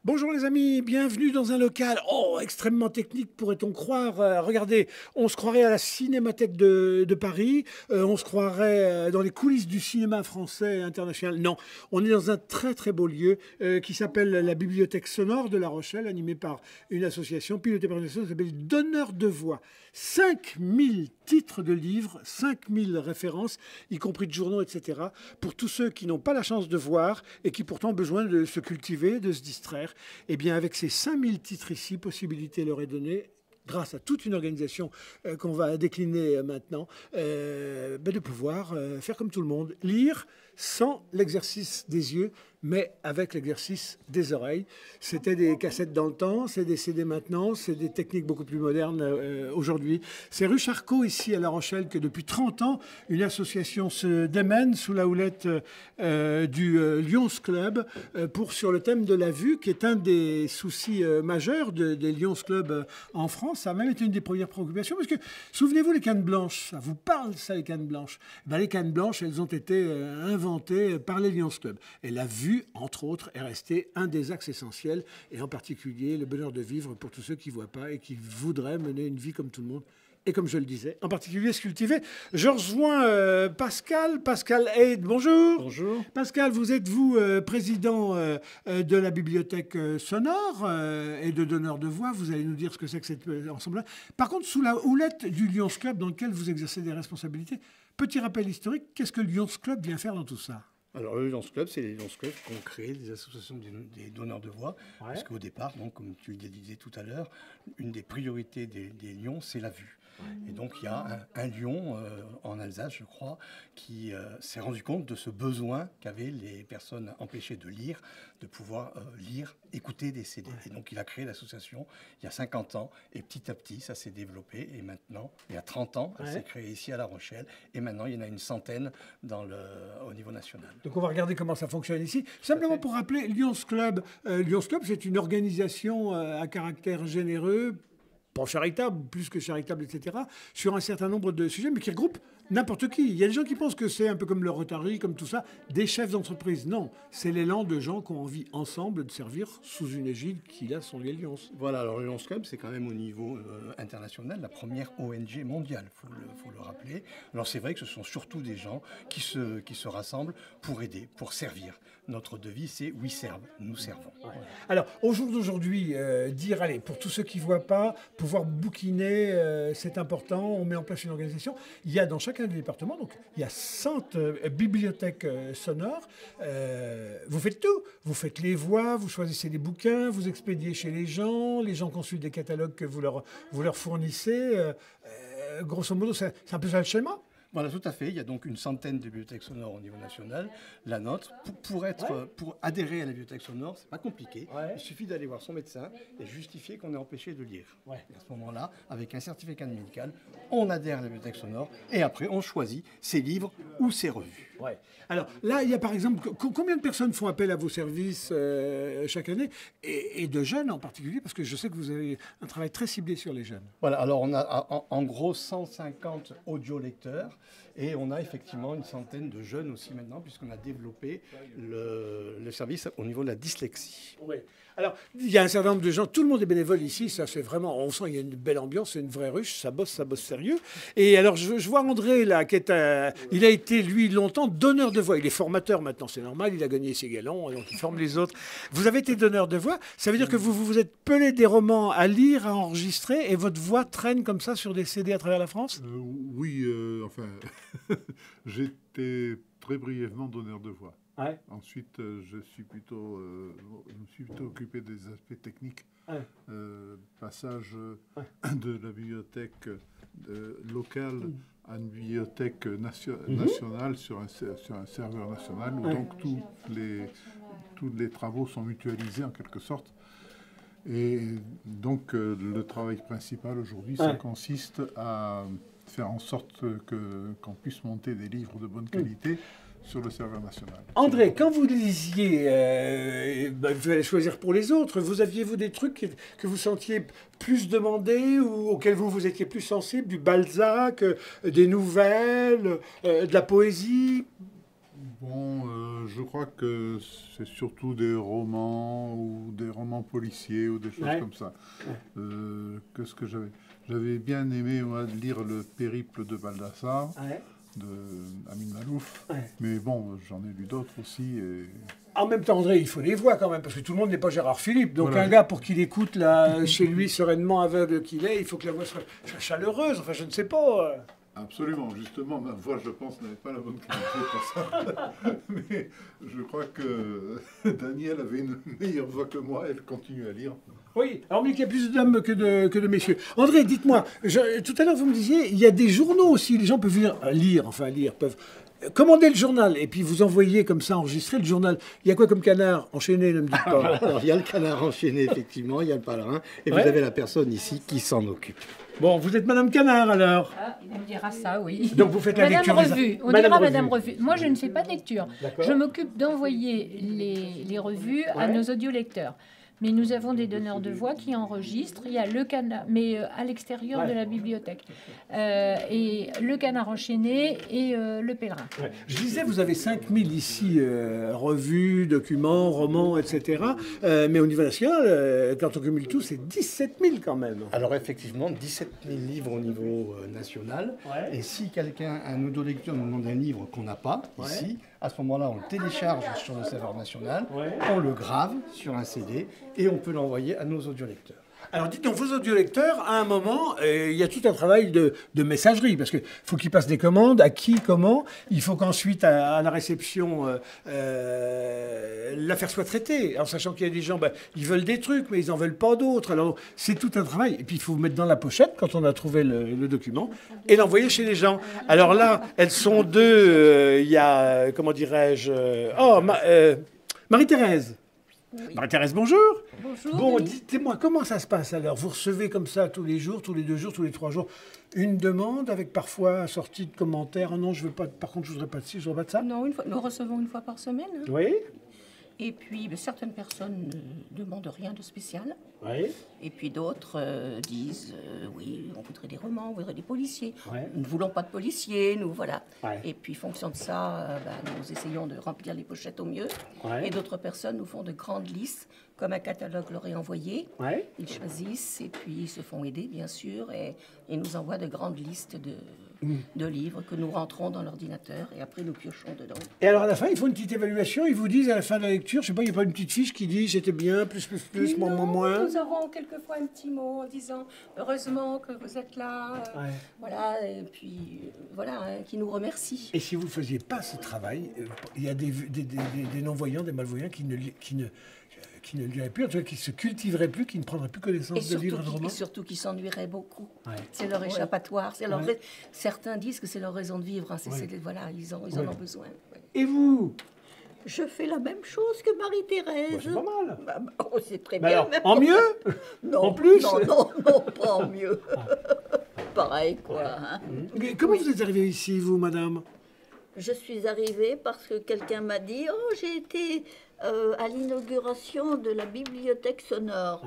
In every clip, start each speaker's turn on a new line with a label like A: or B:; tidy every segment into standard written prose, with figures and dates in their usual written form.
A: Bonjour les amis, bienvenue dans un local extrêmement technique pourrait-on croire. Regardez, on se croirait à la Cinémathèque de Paris, on se croirait dans les coulisses du cinéma français et international. Non, on est dans un très très beau lieu qui s'appelle la Bibliothèque Sonore de La Rochelle, animée par une association pilotée par une association qui s'appelle Donneurs de Voix. 5000 titres de livres, 5000 références, y compris de journaux, etc. pour tous ceux qui n'ont pas la chance de voir et qui pourtant ont besoin de se cultiver, de se distraire. Eh bien, avec ces 5000 titres ici, possibilité leur est donnée, grâce à toute une organisation qu'on va décliner maintenant, de pouvoir faire comme tout le monde, lire sans l'exercice des yeux, mais avec l'exercice des oreilles. C'était des cassettes dans le temps, c'est des CD maintenant, c'est des techniques beaucoup plus modernes aujourd'hui. C'est rue Charcot, ici à La Rochelle, que depuis 30 ans, une association se démène sous la houlette du Lions Club sur le thème de la vue, qui est un des soucis majeurs des Lions Club en France. Ça a même été une des premières préoccupations, parce que, souvenez-vous, les cannes blanches, ça vous parle ça, les cannes blanches? Les cannes blanches, elles ont été inventées par les Lions Club. Et la vue, entre autres, est restée un des axes essentiels, et en particulier le bonheur de vivre pour tous ceux qui ne voient pas et qui voudraient mener une vie comme tout le monde. Et comme je le disais, en particulier se cultiver. Je rejoins Pascal Haid. Bonjour.
B: Bonjour.
A: Pascal, vous êtes, président de la bibliothèque sonore et de donneur de voix. Vous allez nous dire ce que c'est que cet ensemble-là. Par contre, sous la houlette du Lions Club, dans lequel vous exercez des responsabilités, petit rappel historique, qu'est-ce que le Lions Club vient faire dans tout ça?
B: Alors, le Lions Club, c'est les Lions Club qui ont créé les associations des donneurs de voix.
A: Ouais.
B: Parce qu'au départ, donc, comme tu le disais tout à l'heure, une des priorités des lions, c'est la vue. Et donc, il y a un lion en Alsace, je crois, qui s'est rendu compte de ce besoin qu'avaient les personnes empêchées de lire, de pouvoir lire, écouter des CD. Et donc, il a créé l'association il y a 50 ans. Et petit à petit, ça s'est développé. Et maintenant, il y a 30 ans, elle s'est créée ici à La Rochelle. Et maintenant, il y en a une centaine au niveau national.
A: Donc on va regarder comment ça fonctionne ici. Simplement pour rappeler, Lions Club, c'est une organisation à caractère généreux, pas charitable, plus que charitable, etc., sur un certain nombre de sujets, mais qui regroupe n'importe qui. Il y a des gens qui pensent que c'est un peu comme le Rotary, comme tout ça, des chefs d'entreprise. Non, c'est l'élan de gens qui ont envie ensemble de servir sous une égide qui, là, sont les Lions.
B: Voilà, alors le Lions Club, c'est quand même au niveau international la première ONG mondiale, faut le rappeler. Alors c'est vrai que ce sont surtout des gens qui se rassemblent pour aider, pour servir. Notre devise, c'est « We serve », nous servons.
A: Ouais. Alors, au jour d'aujourd'hui, dire, allez, pour tous ceux qui ne voient pas, pouvoir bouquiner, c'est important, on met en place une organisation. Il y a dans chacun des départements, donc il y a 100 bibliothèques sonores. Vous faites tout. Vous faites les voix, vous choisissez des bouquins, vous expédiez chez les gens consultent des catalogues que vous leur fournissez. Grosso modo, c'est un peu ça le schéma.
B: Voilà, tout à fait. Il y a donc une centaine de bibliothèques sonores au niveau national. La nôtre, pour adhérer à la bibliothèque sonore, c'est pas compliqué. Ouais. Il suffit d'aller voir son médecin et justifier qu'on est empêché de lire. Ouais. Et à ce moment-là, avec un certificat médical, on adhère à la bibliothèque sonore et après, on choisit ses livres ou ses revues.
A: Ouais. Alors là, il y a par exemple, combien de personnes font appel à vos services chaque année et de jeunes en particulier, parce que je sais que vous avez un travail très ciblé sur les jeunes.
B: Voilà, alors on a en gros 150 audiolecteurs et on a effectivement une centaine de jeunes aussi maintenant, puisqu'on a développé le service au niveau de la dyslexie.
A: Oui. Alors, il y a un certain nombre de gens, tout le monde est bénévole ici, ça c'est vraiment, on sent qu'il y a une belle ambiance, c'est une vraie ruche, ça bosse sérieux. Et alors, je vois André là, il a été lui longtemps donneur de voix, il est formateur maintenant, c'est normal, il a gagné ses galons, donc il forme les autres. Vous avez été donneur de voix, ça veut dire que vous êtes pelé des romans à lire, à enregistrer, et votre voix traîne comme ça sur des CD à travers la France?
C: Oui, enfin, j'étais très brièvement donneur de voix. Ouais. Ensuite, je me suis plutôt occupé des aspects techniques. Ouais. Passage de la bibliothèque locale à une bibliothèque nationale sur un serveur national, où donc tous les travaux sont mutualisés en quelque sorte. Et donc, le travail principal aujourd'hui, ça consiste à faire en sorte qu'on puisse monter des livres de bonne qualité sur le serveur national.
A: André, quand vous lisiez, vous allez choisir pour les autres, vous aviez-vous des trucs que vous sentiez plus demandés ou auxquels vous étiez plus sensible, du Balzac, des nouvelles, de la poésie?
C: Bon, je crois que c'est surtout des romans ou des des romans policiers ou des choses comme ça. Qu'est-ce que j'avais bien aimé moi, lire Le Périple de Baldassare, de Amin Malouf. Mais bon, j'en ai lu d'autres aussi. Et...
A: En même temps, André, il faut les voix quand même, parce que tout le monde n'est pas Gérard Philippe. Donc un gars, pour qu'il écoute là, chez lui, sereinement aveugle qu'il est, il faut que la voix soit chaleureuse. Enfin, je ne sais pas.
C: Absolument, justement, ma voix, je pense, n'avait pas la bonne qualité pour ça. Mais je crois que Daniel avait une meilleure voix que moi, elle continue à lire.
A: Oui, alors mais qu'il y a plus d'hommes que de messieurs. André, dites-moi, tout à l'heure vous me disiez, il y a des journaux aussi, les gens peuvent lire, peuvent commander le journal, et puis vous envoyez comme ça, enregistrer le journal. Il y a quoi comme canard enchaîné, ne me dites pas.
B: Alors, il y a le canard enchaîné, effectivement, il y a le pèlerin, et vous avez la personne ici qui s'en occupe.
A: Bon, vous êtes Madame Canard, alors?
D: Il me dira ça, oui.
A: Donc vous faites la lecture.
D: Madame Revue, on dira Madame Revue. Moi, je ne fais pas de lecture. Je m'occupe d'envoyer les revues à nos audiolecteurs. Mais nous avons des donneurs de voix qui enregistrent. Il y a le canard, mais à l'extérieur de la bibliothèque. Et le canard enchaîné et le pèlerin.
A: Je disais, vous avez 5000 ici, revues, documents, romans, etc. Mais au niveau national, quand on cumule tout, c'est 17 000 quand même.
B: Alors effectivement, 17 000 livres au niveau national. Et si quelqu'un, un audiolecteur nous demande un livre qu'on n'a pas ici, à ce moment-là, on le télécharge sur le serveur national, on le grave sur un CD et on peut l'envoyer à nos audiolecteurs.
A: Alors dites donc, vos audiolecteurs, à un moment, il y a tout un travail de messagerie, parce qu'il faut qu'ils passent des commandes, à qui, comment. Il faut qu'ensuite, à la réception, l'affaire soit traitée, en sachant qu'il y a des gens, ils veulent des trucs, mais ils n'en veulent pas d'autres. Alors c'est tout un travail. Et puis il faut vous mettre dans la pochette, quand on a trouvé le document, et l'envoyer chez les gens. Alors là, elles sont deux, il y a, comment dirais-je, Marie-Thérèse. Oui. Marie-Thérèse, bonjour.
D: Bonjour.
A: Bon, dites-moi, comment ça se passe alors? Vous recevez comme ça tous les jours, tous les 2 jours, tous les 3 jours, une demande avec parfois sortie de commentaires. Non, je veux pas. Par contre, je voudrais pas de ci, je voudrais pas de ça.
D: Non, nous recevons une fois par semaine. Hein.
A: Oui.
D: Et puis, certaines personnes ne demandent rien de spécial.
A: Oui.
D: Et puis d'autres disent, oui, on voudrait des romans, on voudrait des policiers.
A: Ouais.
D: Nous ne voulons pas de policiers, nous, voilà.
A: Ouais.
D: Et puis, fonction de ça, nous essayons de remplir les pochettes au mieux.
A: Ouais.
D: Et d'autres personnes nous font de grandes listes, comme un catalogue leur est envoyé.
A: Ouais.
D: Ils choisissent et puis ils se font aider, bien sûr, et nous envoient de grandes listes de livres que nous rentrons dans l'ordinateur et après nous piochons dedans.
A: Et alors à la fin, ils font une petite évaluation, ils vous disent à la fin de la lecture, je sais pas, il n'y a pas une petite fiche qui dit c'était bien, plus, moins.
D: Nous avons quelquefois un petit mot en disant heureusement que vous êtes là, voilà, et puis voilà, qui nous remercie.
A: Et si vous ne faisiez pas ce travail, il y a des non-voyants, des malvoyants qui ne liraient plus, en tout cas qui ne se cultiveraient plus, qui ne prendraient plus connaissance de livres et de romans.
D: Et surtout qui s'ennuieraient beaucoup.
A: Ouais.
D: C'est leur échappatoire. Certains disent que c'est leur raison de vivre. Hein. Voilà, ils en ont besoin. Ouais.
A: Et vous?
E: Je fais la même chose que Marie-Thérèse.
A: C'est pas mal.
E: C'est très
A: bien.
E: Alors,
A: en mieux?
E: Non,
A: en plus?
E: Non, pas en mieux. Pareil, quoi. Hein.
A: Comment vous êtes arrivée ici, vous, madame?
E: Je suis arrivée parce que quelqu'un m'a dit « Oh, j'ai été à l'inauguration de la bibliothèque sonore. »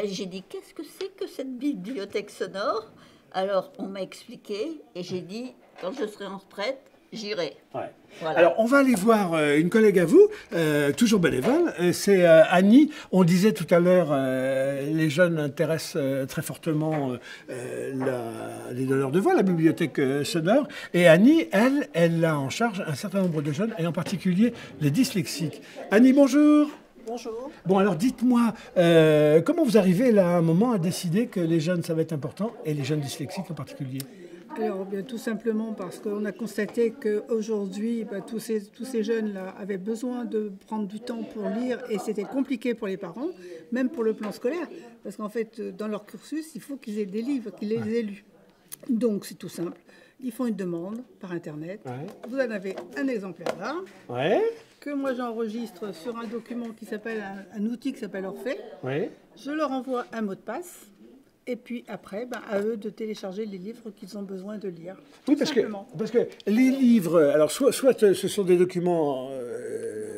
E: Et j'ai dit « Qu'est-ce que c'est que cette bibliothèque sonore ?» Alors, on m'a expliqué et j'ai dit « Quand je serai en retraite, j'irai. »
A: Voilà. Alors, on va aller voir une collègue à vous, toujours bénévole, c'est Annie. On disait tout à l'heure, les jeunes intéressent très fortement les donneurs de voix, la bibliothèque sonore. Et Annie, elle a en charge un certain nombre de jeunes, et en particulier les dyslexiques. Annie, bonjour.
F: Bonjour.
A: Bon, alors dites-moi, comment vous arrivez là, à un moment, à décider que les jeunes, ça va être important, et les jeunes dyslexiques en particulier?
F: Alors, bien, tout simplement parce qu'on a constaté qu'aujourd'hui, tous ces jeunes-là avaient besoin de prendre du temps pour lire et c'était compliqué pour les parents, même pour le plan scolaire, parce qu'en fait, dans leur cursus, il faut qu'ils aient des livres, qu'ils les aient lus. Donc, c'est tout simple. Ils font une demande par Internet. Vous en avez un exemplaire là, que moi j'enregistre sur un document qui s'appelle, un outil qui s'appelle Orphée. Je leur envoie un mot de passe. Et puis après, à eux de télécharger les livres qu'ils ont besoin de lire.
A: Oui, parce que les livres, alors soit ce sont des documents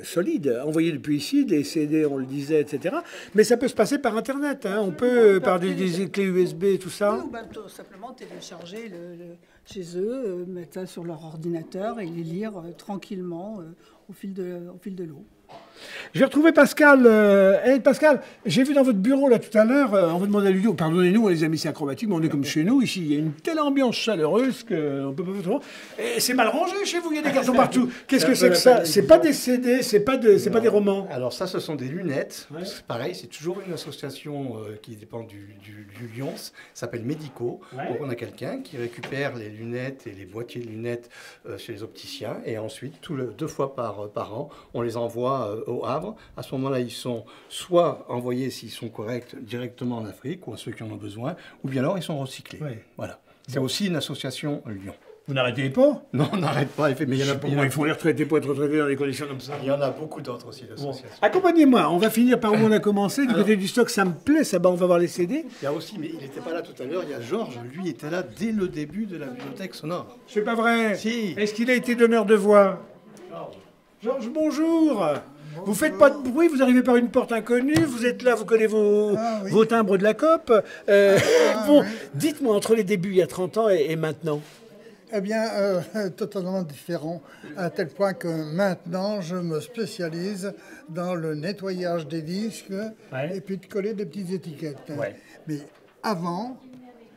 A: solides, envoyés depuis ici, des CD, on le disait, etc. Mais ça peut se passer par Internet. Hein. On peut, par des clés USB et tout ça.
F: Oui, ou tout simplement télécharger chez eux, mettre ça sur leur ordinateur et les lire tranquillement au fil de l'eau.
A: Je vais retrouver Pascal. Pascal, j'ai vu dans votre bureau là tout à l'heure, on va demander à Ludo, pardonnez-nous les amis, c'est acrobatique, mais on est comme chez nous, ici il y a une telle ambiance chaleureuse qu'on peut pas faire trop. Et c'est mal rangé chez vous, il y a des cartons partout. Qu'est-ce que c'est que ça? C'est pas des CD, c'est pas des romans.
B: Alors ça, ce sont des lunettes. Ouais. Pareil, c'est toujours une association qui dépend du Lyons, ça s'appelle Médico. Ouais. Donc on a quelqu'un qui récupère les lunettes et les boîtiers de lunettes chez les opticiens, et ensuite, 2 fois par an, on les envoie au Havre. À ce moment-là, ils sont soit envoyés, s'ils sont corrects, directement en Afrique, ou à ceux qui en ont besoin, ou bien alors ils sont recyclés. Ouais. Voilà. C'est aussi une association Lyon.
A: Vous n'arrêtez pas?
B: Non, on n'arrête pas. Mais il y en a
A: beaucoup. Ils font les retraités pour être retraités dans des conditions comme ça.
B: Il y en a beaucoup d'autres aussi d'associations. Bon.
A: Accompagnez-moi, on va finir par où on a commencé. Du côté du stock, ça me plaît, ça, on va voir les CD.
B: Il y a aussi, mais il n'était pas là tout à l'heure, il y a Georges, lui était là dès le début de la bibliothèque sonore.
A: C'est pas vrai?
B: Si.
A: Est-ce qu'il a été donneur de voix? Georges, bonjour. Vous faites pas de bruit, vous arrivez par une porte inconnue, vous êtes là, vous connaissez vos timbres de la COP. Bon, dites-moi, entre les débuts il y a 30 ans et maintenant.
G: Eh bien, totalement différent, à tel point que maintenant, je me spécialise dans le nettoyage des disques et puis de coller des petites étiquettes. Ouais. Mais avant,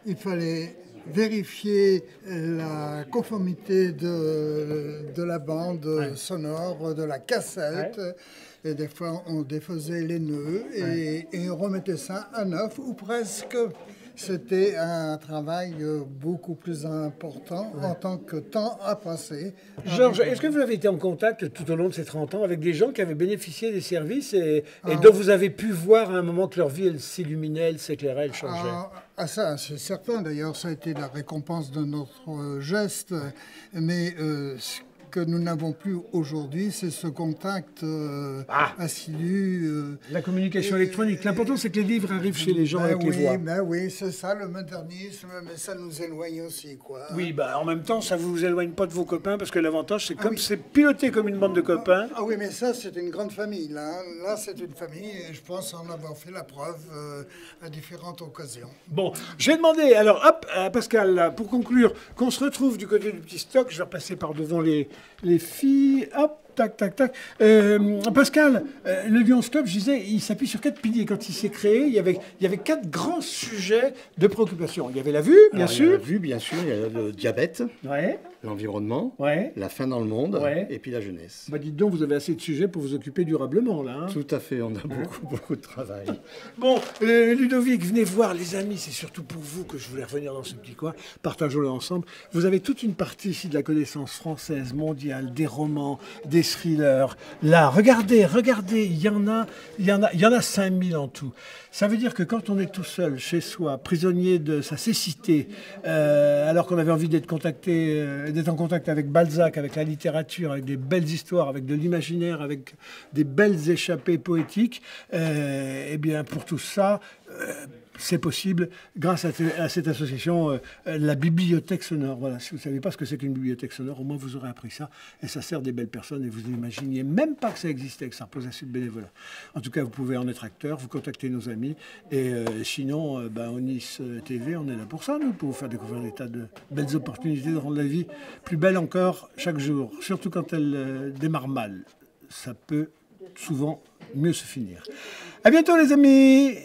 G: il fallait vérifier la conformité de la bande sonore, de la cassette. Et des fois, on défaisait les nœuds et on remettait ça à neuf ou presque. C'était un travail beaucoup plus important en tant que temps à passer.
A: Georges, est-ce que vous avez été en contact tout au long de ces 30 ans avec des gens qui avaient bénéficié des services et dont vous avez pu voir à un moment que leur vie s'illuminait, elle s'éclairait, elle changeait?
G: Ça, c'est certain. D'ailleurs, ça a été la récompense de notre geste. Mais ce que nous n'avons plus aujourd'hui, c'est ce contact assidu.
A: La communication électronique. L'important, c'est que les livres arrivent chez les gens avec les voix.
G: Oui, c'est ça, le modernisme, mais ça nous éloigne aussi, quoi.
A: Oui, en même temps, ça ne vous éloigne pas de vos copains, parce que l'avantage, c'est c'est piloté comme une bande de copains.
G: Ah oui, mais ça, c'est une grande famille, là. Là, c'est une famille, et je pense en avoir fait la preuve à différentes occasions.
A: Bon, j'ai demandé, alors, hop, à Pascal, là, pour conclure, qu'on se retrouve du côté du petit stock. Je vais repasser par devant les filles. Hop, tac, tac, tac. Pascal, le Lions Club, je disais, il s'appuie sur 4 piliers. Quand il s'est créé, il y avait 4 grands sujets de préoccupation. Il y avait la vue, bien sûr.
B: Il y a la vue, bien sûr. Il y a le diabète, l'environnement, la faim dans le monde, et puis la jeunesse.
A: Dites donc, vous avez assez de sujets pour vous occuper durablement, là. Hein.
B: Tout à fait, on a beaucoup de travail.
A: Bon, Ludovic, venez voir, les amis. C'est surtout pour vous que je voulais revenir dans ce petit coin. Partageons-le ensemble. Vous avez toute une partie ici de la connaissance française, mondiale, des romans, des thrillers. Là, regardez, il y en a 5000 en tout. Ça veut dire que quand on est tout seul, chez soi, prisonnier de sa cécité, alors qu'on avait envie d'être en contact avec Balzac, avec la littérature, avec des belles histoires, avec de l'imaginaire, avec des belles échappées poétiques, eh bien, pour tout ça, c'est possible grâce à cette association, la Bibliothèque Sonore. Voilà, si vous ne savez pas ce que c'est qu'une bibliothèque sonore, au moins vous aurez appris ça. Et ça sert des belles personnes et vous n'imaginiez même pas que ça existait, que ça repose assez de bénévolat. En tout cas, vous pouvez en être acteur, vous contactez nos amis. Et sinon, Onis TV, on est là pour ça, nous, pour vous faire découvrir des tas de belles opportunités de rendre la vie plus belle encore chaque jour. Surtout quand elle démarre mal. Ça peut souvent mieux se finir. À bientôt, les amis!